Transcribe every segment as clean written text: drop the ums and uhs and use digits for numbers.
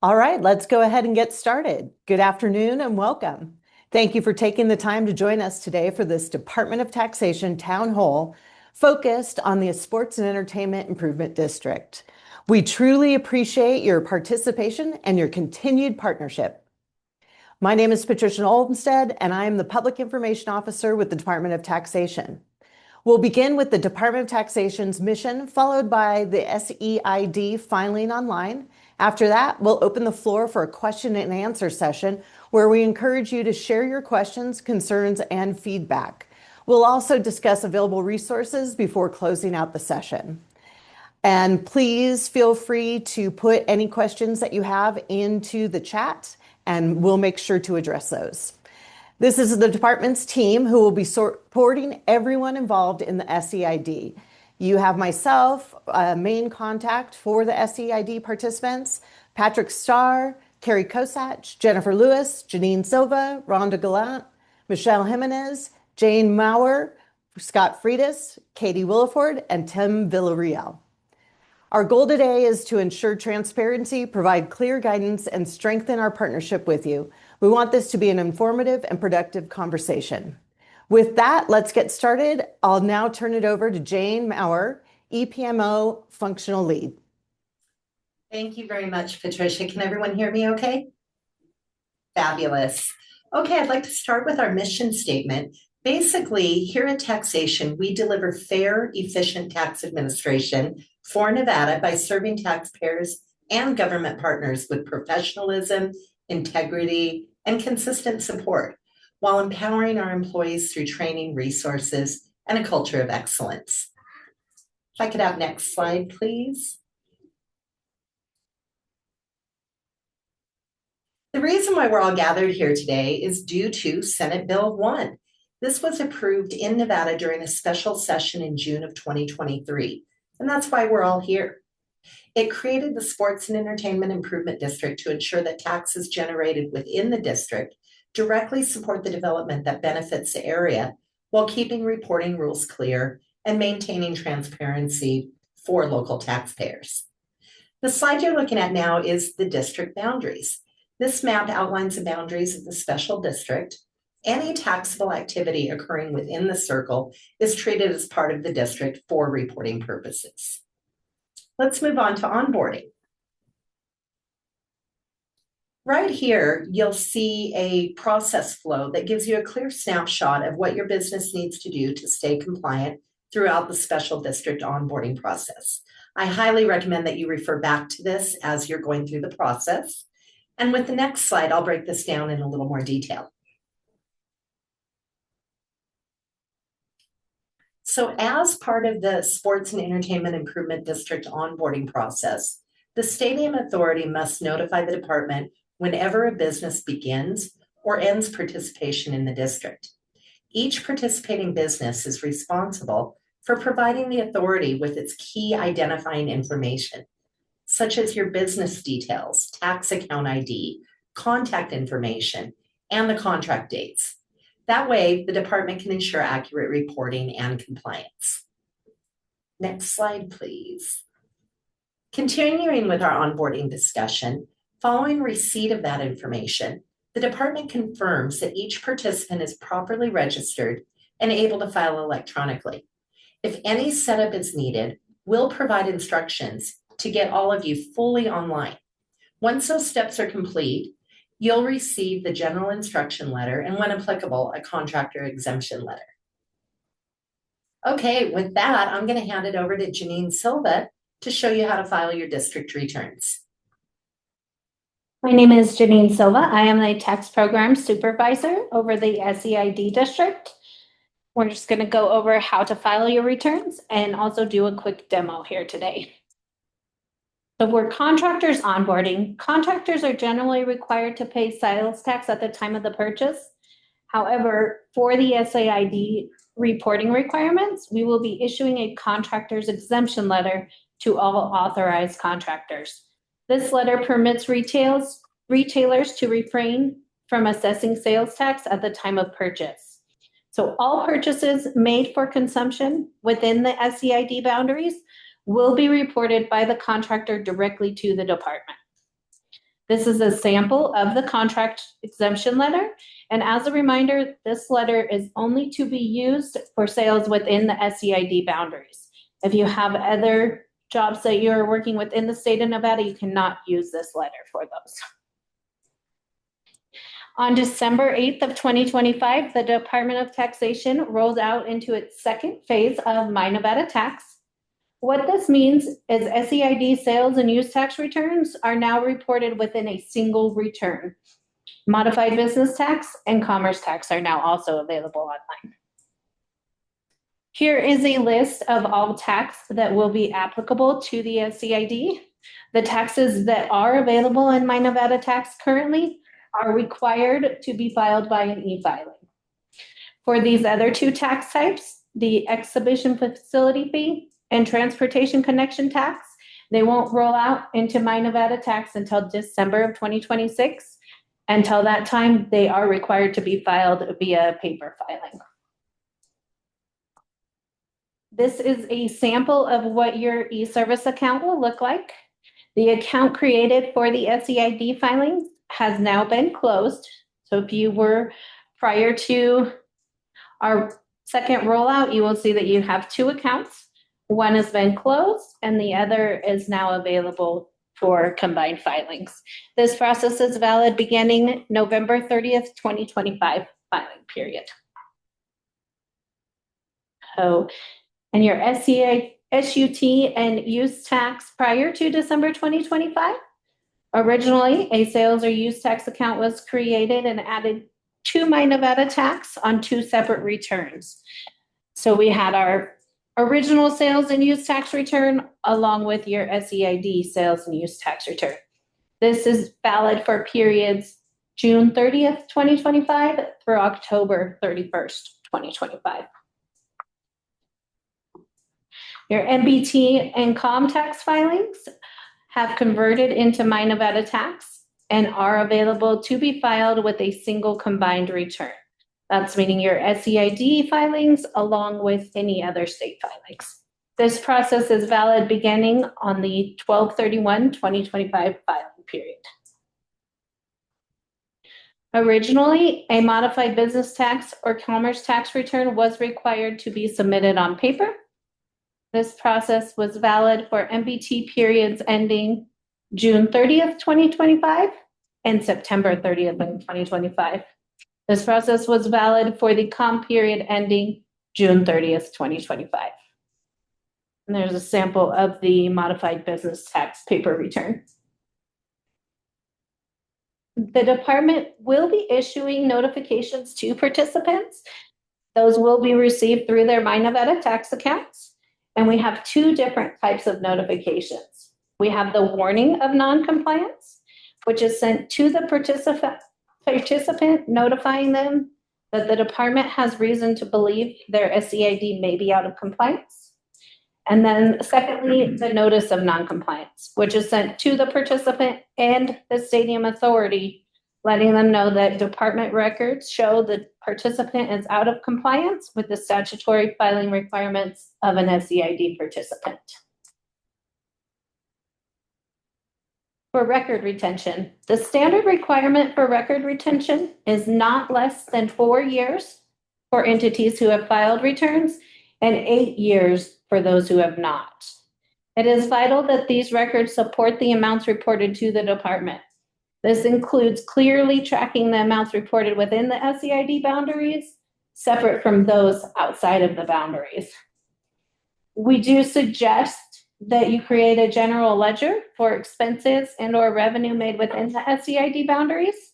All right, let's go ahead and get started. Good afternoon and welcome. Thank you for taking the time to join us today for this Department of Taxation Town Hall focused on the Sports and Entertainment Improvement District. We truly appreciate your participation and your continued partnership. My name is Patricia Olmstead, and I am the Public Information Officer with the Department of Taxation. We'll begin with the Department of Taxation's mission, followed by the SEID filing online. After that, we'll open the floor for a question and answer session where we encourage you to share your questions, concerns, and feedback. We'll also discuss available resources before closing out the session. And please feel free to put any questions that you have into the chat, and we'll make sure to address those. This is the department's team who will be supporting everyone involved in the SEID. You have myself, a main contact for the SEID participants, Patrick Starr, Carrie Kosach, Jennifer Lewis, Janine Silva, Rhonda Gallant, Michelle Jimenez, Jane Maurer, Scott Freitas, Katie Williford, and Tim Villarreal. Our goal today is to ensure transparency, provide clear guidance, and strengthen our partnership with you. We want this to be an informative and productive conversation. With that, let's get started. I'll now turn it over to Jane Maurer, EPMO Functional Lead. Thank you very much, Patricia. Can everyone hear me okay? Fabulous. Okay, I'd like to start with our mission statement. Basically, here at Taxation, we deliver fair, efficient tax administration for Nevada by serving taxpayers and government partners with professionalism, integrity, and consistent support, while empowering our employees through training, resources, and a culture of excellence. If I could have next slide, please. The reason why we're all gathered here today is due to Senate Bill 1. This was approved in Nevada during a special session in June of 2023, and that's why we're all here. It created the Sports and Entertainment Improvement District to ensure that taxes generated within the district directly support the development that benefits the area while keeping reporting rules clear and maintaining transparency for local taxpayers. The slide you're looking at now is the district boundaries. This map outlines the boundaries of the special district. Any taxable activity occurring within the circle is treated as part of the district for reporting purposes. Let's move on to onboarding. Right here, you'll see a process flow that gives you a clear snapshot of what your business needs to do to stay compliant throughout the special district onboarding process. I highly recommend that you refer back to this as you're going through the process. And with the next slide, I'll break this down in a little more detail. So as part of the Sports and Entertainment Improvement District onboarding process, the Stadium Authority must notify the department whenever a business begins or ends participation in the district. Each participating business is responsible for providing the authority with its key identifying information, such as your business details, tax account ID, contact information, and the contract dates. That way, the department can ensure accurate reporting and compliance. Next slide, please. Continuing with our onboarding discussion, following receipt of that information, the department confirms that each participant is properly registered and able to file electronically. If any setup is needed, we'll provide instructions to get all of you fully online. Once those steps are complete, you'll receive the general instruction letter and, when applicable, a contractor exemption letter. Okay, with that, I'm going to hand it over to Janine Silva to show you how to file your district returns. My name is Janine Silva. I am the tax program supervisor over the SEID district. We're just going to go over how to file your returns and also do a quick demo here today. So we're contractors onboarding. Contractors are generally required to pay sales tax at the time of the purchase. However, for the SAID reporting requirements, we will be issuing a contractor's exemption letter to all authorized contractors. This letter permits retailers to refrain from assessing sales tax at the time of purchase. So all purchases made for consumption within the SEID boundaries will be reported by the contractor directly to the department. This is a sample of the contract exemption letter. And as a reminder, this letter is only to be used for sales within the SEID boundaries. If you have other jobs that you're working within the state of Nevada, you cannot use this letter for those. On December 8th of 2025, the Department of Taxation rolled out into its second phase of My Nevada Tax. What this means is SEID sales and use tax returns are now reported within a single return. Modified business tax and commerce tax are now also available online. Here is a list of all tax that will be applicable to the SEID. The taxes that are available in My Nevada Tax currently are required to be filed by an e-filing. For these other two tax types, the exhibition facility fee and transportation connection tax, they won't roll out into My Nevada Tax until December of 2026. Until that time, they are required to be filed via paper filing. This is a sample of what your e-service account will look like. The account created for the SEID filings has now been closed. So if you were prior to our second rollout, you will see that you have two accounts. One has been closed and the other is now available for combined filings. This process is valid beginning November 30th, 2025 filing period. So, and your SUT and use tax prior to December 2025. Originally, a sales or use tax account was created and added to My Nevada Tax on two separate returns. So we had our original sales and use tax return along with your SEID sales and use tax return. This is valid for periods June 30th, 2025 through October 31st, 2025. Your MBT and COM tax filings have converted into My Nevada Tax and are available to be filed with a single combined return. That's meaning your SEID filings along with any other state filings. This process is valid beginning on the 12/31/2025 filing period. Originally, a modified business tax or commerce tax return was required to be submitted on paper. This process was valid for MBT periods ending June 30th, 2025 and September 30th, 2025. This process was valid for the COM period ending June 30th, 2025. And there's a sample of the modified business tax paper return. The department will be issuing notifications to participants. Those will be received through their My Nevada Tax accounts. And we have two different types of notifications. We have the warning of noncompliance, which is sent to the participant notifying them that the department has reason to believe their SEID may be out of compliance. And then secondly, the notice of noncompliance, which is sent to the participant and the stadium authority, letting them know that department records show the participant is out of compliance with the statutory filing requirements of an SEID participant. For record retention, the standard requirement for record retention is not less than 4 years for entities who have filed returns and 8 years for those who have not. It is vital that these records support the amounts reported to the department. This includes clearly tracking the amounts reported within the SEID boundaries, separate from those outside of the boundaries. We do suggest that you create a general ledger for expenses and/or revenue made within the SEID boundaries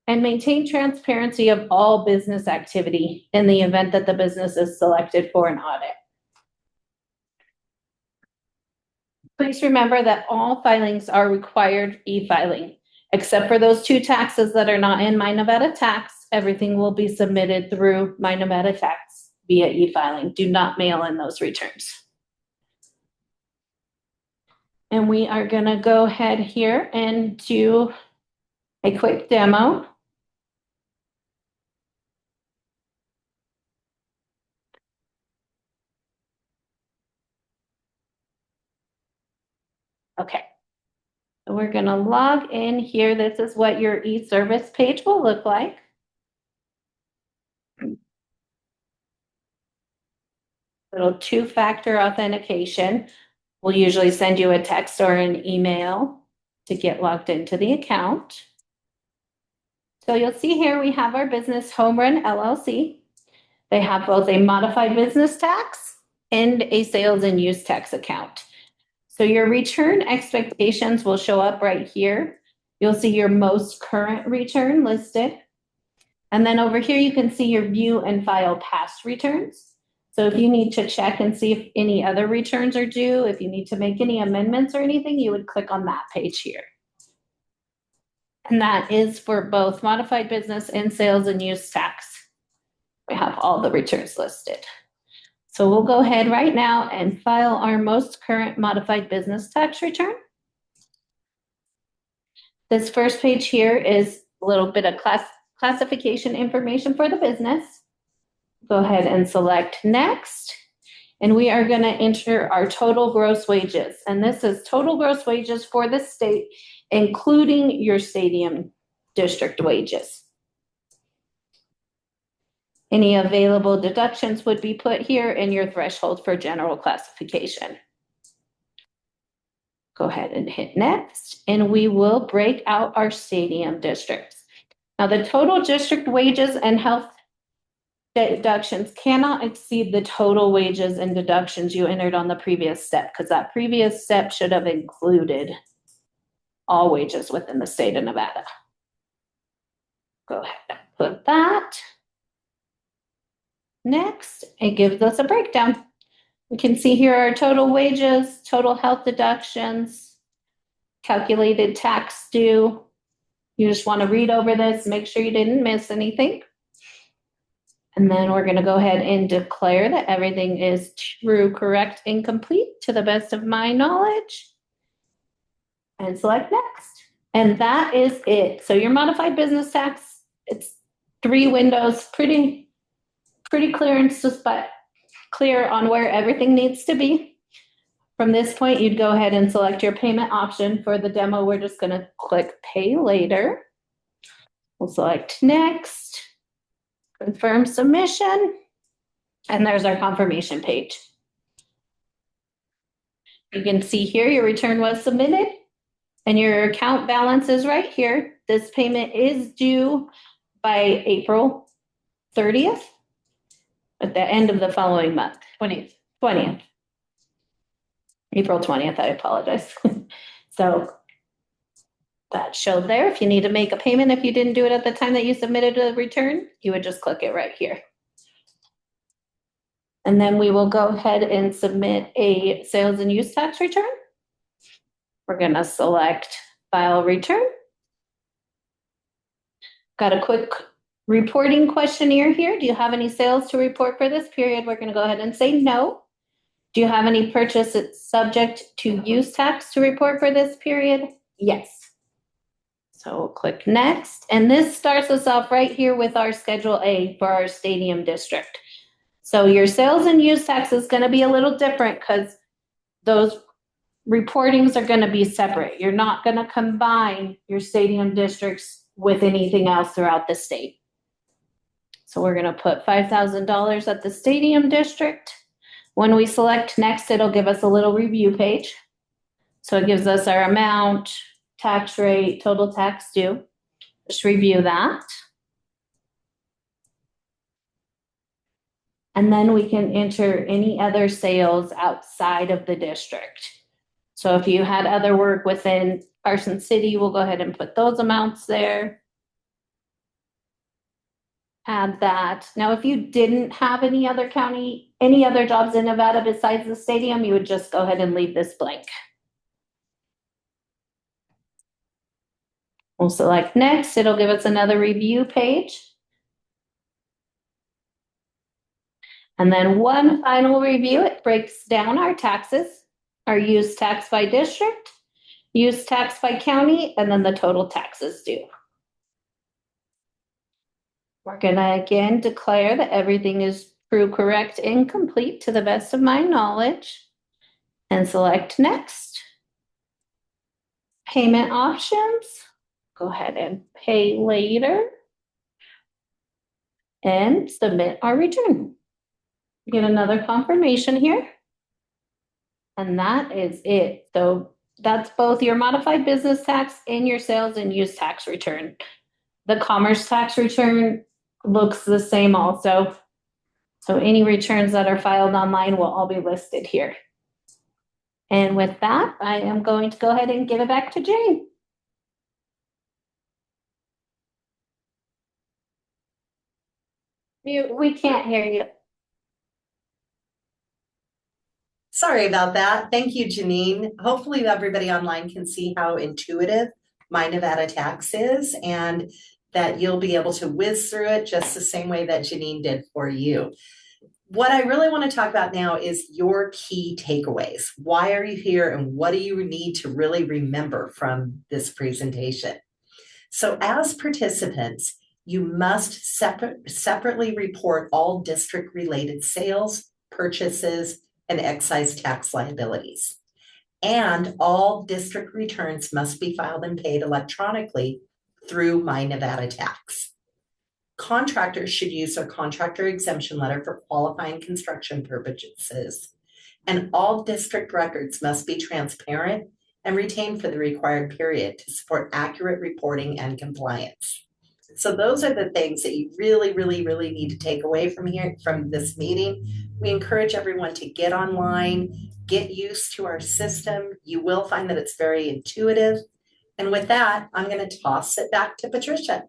and maintain transparency of all business activity in the event that the business is selected for an audit. Please remember that all filings are required e-filing. Except for those two taxes that are not in My Nevada Tax, everything will be submitted through My Nevada Tax via e-filing. Do not mail in those returns. And we are going to go ahead here and do a quick demo. Okay. So we're going to log in here. This is what your e-service page will look like. Little two-factor authentication. We'll usually send you a text or an email to get logged into the account. So you'll see here we have our business Home Run LLC. They have both a modified business tax and a sales and use tax account. So your return expectations will show up right here. You'll see your most current return listed. And then over here, you can see your view and file past returns. So if you need to check and see if any other returns are due, if you need to make any amendments or anything, you would click on that page here. And that is for both modified business and sales and use tax. We have all the returns listed. So we'll go ahead right now and file our most current modified business tax return. This first page here is a little bit of classification information for the business. Go ahead and select next. And we are going to enter our total gross wages. And this is total gross wages for the state, including your stadium district wages. Any available deductions would be put here in your threshold for general classification. Go ahead and hit next, and we will break out our stadium districts. Now, the total district wages and health deductions cannot exceed the total wages and deductions you entered on the previous step, because that previous step should have included all wages within the state of Nevada. Go ahead and put that. Next, it gives us a breakdown. We can see here our total wages, total health deductions, calculated tax due. You just want to read over this, make sure you didn't miss anything. And then we're going to go ahead and declare that everything is true, correct, and complete to the best of my knowledge. And select next. And that is it. So your modified business tax, it's 3 windows, pretty clear and but clear on where everything needs to be. From this point, you'd go ahead and select your payment option. For the demo, we're just going to click pay later. We'll select next, confirm submission, and there's our confirmation page. You can see here your return was submitted and your account balance is right here. This payment is due by April 30th. At the end of the following month, 20th. April 20th, I apologize. So that showed there. If you need to make a payment, if you didn't do it at the time that you submitted a return, you would just click it right here. And then we will go ahead and submit a sales and use tax return. We're going to select file return. Got a quick reporting questionnaire here. Do you have any sales to report for this period? We're going to go ahead and say no. Do you have any purchases subject to use tax to report for this period? Yes. So we'll click next. And this starts us off right here with our Schedule A for our stadium district. So your sales and use tax is going to be a little different because those reportings are going to be separate. You're not going to combine your stadium districts with anything else throughout the state. So we're going to put $5,000 at the stadium district. When we select next, it'll give us a little review page. So it gives us our amount, tax rate, total tax due. Just review that. And then we can enter any other sales outside of the district. So if you had other work within Carson City, we'll go ahead and put those amounts there. Add that. Now, if you didn't have any other jobs in Nevada besides the stadium, you would just go ahead and leave this blank. We'll select next. It'll give us another review page. And then one final review. It breaks down our taxes, our use tax by district, use tax by county, and then the total taxes due. We're going to again declare that everything is true, correct, and complete to the best of my knowledge, and select next. payment options. Go ahead and pay later and submit our return. Get another confirmation here. And that is it. So that's both your modified business tax and your sales and use tax return. The commerce tax return looks the same also. So any returns that are filed online will all be listed here. And with that, I am going to go ahead and give it back to Jane. We can't hear you. Sorry about that. Thank you, Janine. Hopefully everybody online can see how intuitive My Nevada Tax is and that you'll be able to whiz through it just the same way that Janine did for you. What I really want to talk about now is your key takeaways. Why are you here and what do you need to really remember from this presentation? So as participants, you must separately report all district-related sales, purchases, and excise tax liabilities. And all district returns must be filed and paid electronically through My Nevada Tax. Contractors should use their contractor exemption letter for qualifying construction purposes, and all district records must be transparent and retained for the required period to support accurate reporting and compliance. So those are the things that you really, really, really need to take away from here, from this meeting. We encourage everyone to get online, get used to our system. You will find that it's very intuitive. And with that, I'm going to toss it back to Patricia.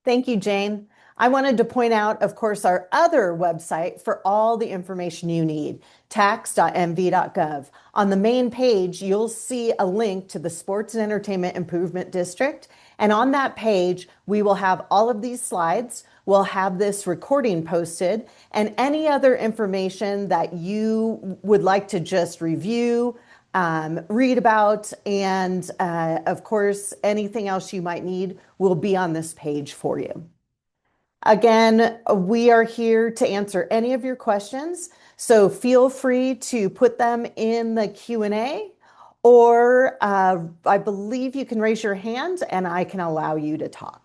Thank you, Jane. I wanted to point out, of course, our other website for all the information you need, tax.mv.gov. On the main page, you'll see a link to the Sports and Entertainment Improvement District. And on that page, we will have all of these slides. We'll have this recording posted and any other information that you would like to just review, read about, and of course, anything else you might need will be on this page for you. Again, we are here to answer any of your questions, so feel free to put them in the Q&A, or I believe you can raise your hand and I can allow you to talk.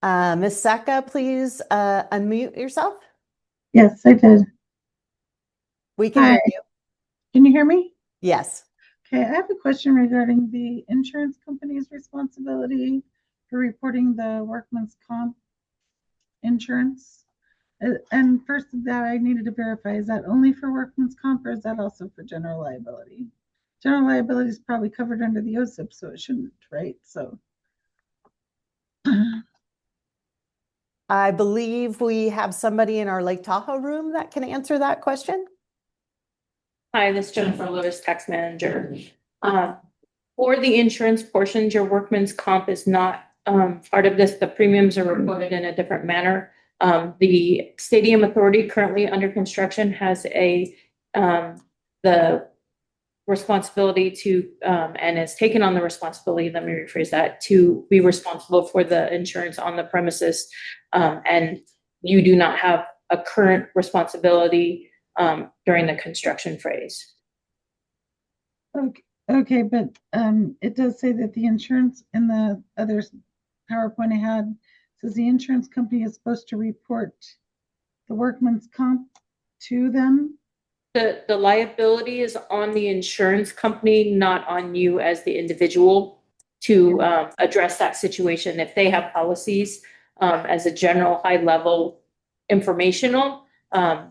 Ms. Saka, please unmute yourself. Yes, I did. We can hear you. Can you hear me? Yes. Okay, I have a question regarding the insurance company's responsibility for reporting the workman's comp insurance. And first that I needed to verify, is that only for workman's comp or is that also for general liability? General liability is probably covered under the OSIP, so it shouldn't, right? So I believe we have somebody in our Lake Tahoe room that can answer that question. Hi, this is Jennifer Lewis, tax manager. For the insurance portions, your workman's comp is not part of this. The premiums are reported in a different manner. The Stadium Authority currently under construction has the responsibility to, and has taken on the responsibility, let me rephrase that, to be responsible for the insurance on the premises. And you do not have a current responsibility during the construction phase. okay, but it does say that the insurance in the other PowerPoint I had says the insurance company is supposed to report the workman's comp to them. The liability is on the insurance company, not on you as the individual to address that situation. If they have policies as a general high level informational,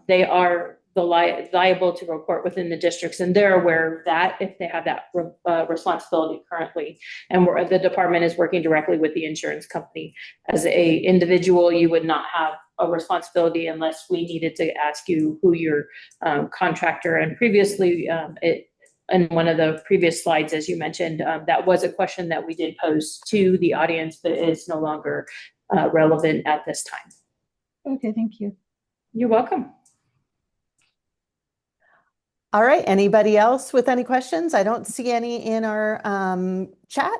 they are liable to report within the districts, and they're aware of that if they have that responsibility currently. And the department is working directly with the insurance company. As a individual, you would not have a responsibility unless we needed to ask you who your contractor, and previously in one of the previous slides, as you mentioned, that was a question that we did pose to the audience, but is no longer relevant at this time. Okay, thank you. You're welcome. All right, anybody else with any questions? I don't see any in our chat.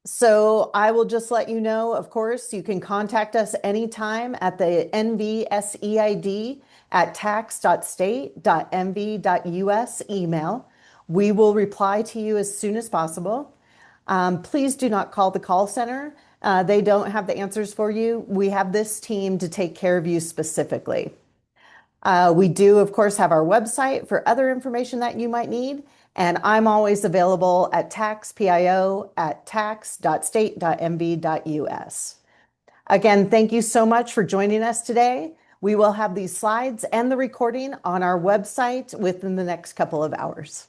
So I will just let you know, of course, you can contact us anytime at the nvseid@tax.state.mv.us email. We will reply to you as soon as possible. Please do not call the call center. They don't have the answers for you. We have this team to take care of you specifically. We do, of course, have our website for other information that you might need. And I'm always available at taxpio@tax.state.mv.us. Again, thank you so much for joining us today. We will have these slides and the recording on our website within the next couple of hours.